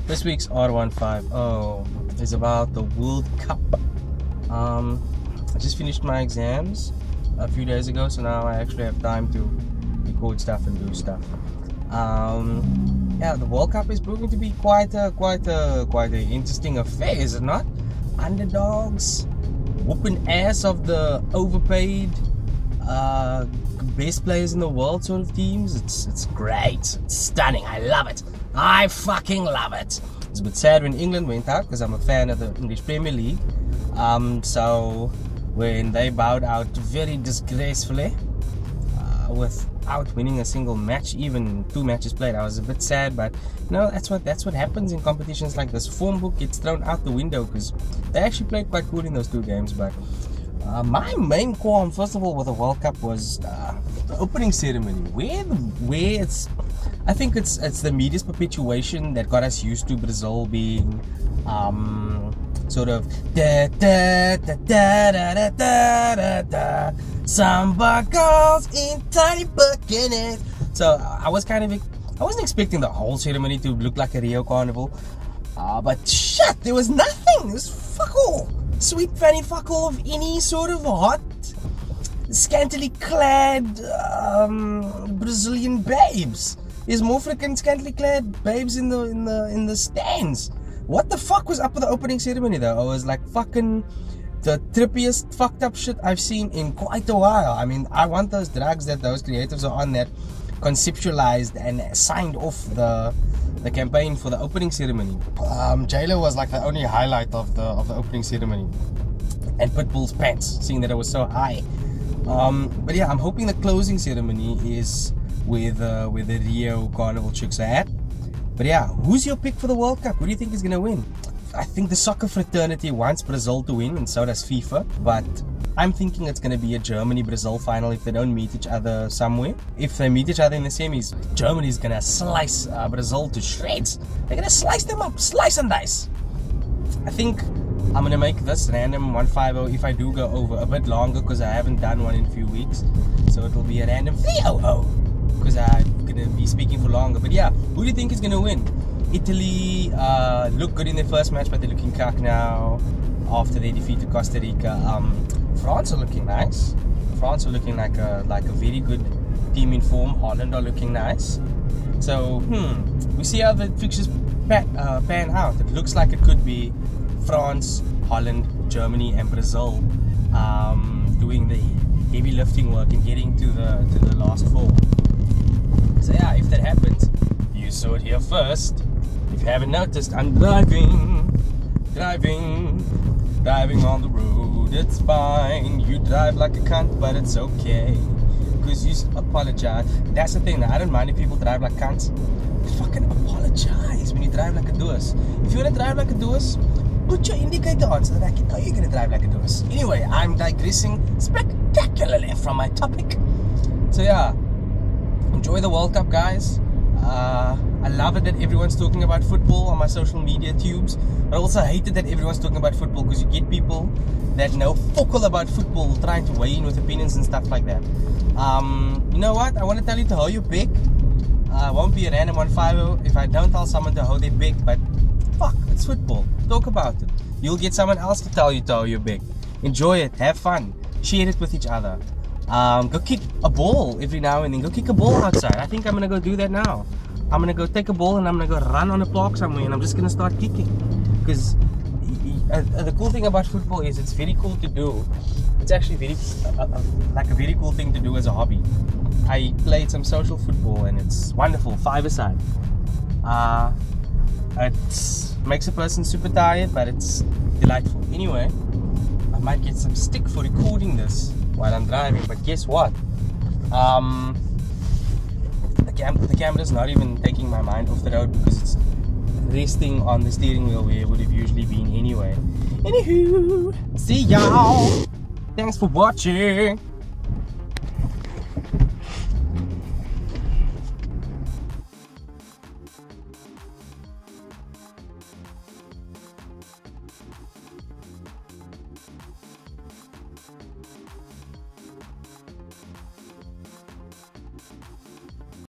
This week's R150 is about the World Cup. I just finished my exams a few days ago, so now I actually have time to record stuff and do stuff. Yeah, the World Cup is proving to be quite an interesting affair, is it not? Underdogs, whooping ass of the overpaid best players in the world sort of teams. It's great. It's stunning. I love it. I fucking love it. It's a bit sad when England went out because I'm a fan of the English Premier League. So when they bowed out very disgracefully without winning a single match, even 2 matches played, I was a bit sad. But you know, that's what happens in competitions like this. Form book gets thrown out the window because they actually played quite good in those 2 games. But my main qualm, first of all, with the World Cup was the opening ceremony, where I think it's the media's perpetuation that got us used to Brazil being sort of samba girls in tiny bikinis. So I wasn't expecting the whole ceremony to look like a Rio Carnival, but shit, there was nothing. It was fuck all. Sweet fanny fuck all of any sort of hot, scantily clad Brazilian babes. There's more freaking scantily clad babes in the stands. What the fuck was up with the opening ceremony though? It was like fucking the trippiest fucked up shit I've seen in quite a while. I mean, I want those drugs that those creatives are on that conceptualized and signed off the campaign for the opening ceremony. J-Lo was like the only highlight of the opening ceremony, and Pitbull's pants, seeing that it was so high. But yeah, I'm hoping the closing ceremony is with the Rio Carnival chicks are at. But yeah, who's your pick for the World Cup? Who do you think is gonna win? I think the soccer fraternity wants Brazil to win, and so does FIFA. But I'm thinking it's going to be a Germany-Brazil final if they don't meet each other somewhere. If they meet each other in the semis, Germany's going to slice Brazil to shreds. They're going to slice them up, slice and dice. I think I'm going to make this random 150 if I do go over a bit longer, because I haven't done one in a few weeks. So it'll be a random 300 because I'm going to be speaking for longer. But yeah, who do you think is going to win? Italy looked good in their first match, but they're looking cack now after they defeated Costa Rica. France are looking nice. France are looking like a very good team in form. Holland are looking nice. So we see how the fixtures pan out. It looks like it could be France, Holland, Germany, and Brazil doing the heavy lifting work and getting to the last 4. So yeah, if that happens, you saw it here first. If you haven't noticed, I'm driving on the road. It's fine. You drive like a cunt, but it's okay, because you apologize. That's the thing. I don't mind if people drive like cunts. Fucking apologize when you drive like a doos. If you want to drive like a doos, put your indicator on so that I can know you're going to drive like a doos. Anyway, I'm digressing spectacularly from my topic. So yeah, enjoy the World Cup, guys. I love it that everyone's talking about football on my social media tubes, but I also hate it that everyone's talking about football, because you get people that know fuck all about football trying to weigh in with opinions and stuff like that. You know what? I want to tell you to hold your pick. It won't be a random 150 if I don't tell someone to hold their pick, but fuck, it's football. Talk about it. You'll get someone else to tell you to hold your pick. Enjoy it. Have fun. Share it with each other. Go kick a ball every now and then. Go kick a ball outside. I think I'm gonna go do that now. I'm gonna go take a ball and I'm gonna go run on a park somewhere, and I'm just gonna start kicking. Because the cool thing about football is it's very cool to do. It's actually very like a very cool thing to do as a hobby. I played some social football and it's wonderful. 5-a-side. It makes a person super tired, but it's delightful. Anyway, I might get some stick for recording this while I'm driving, but guess what? The camera's not even taking my mind off the road, because it's resting on the steering wheel where it would have usually been anyway. Anywho, see y'all. Thanks for watching.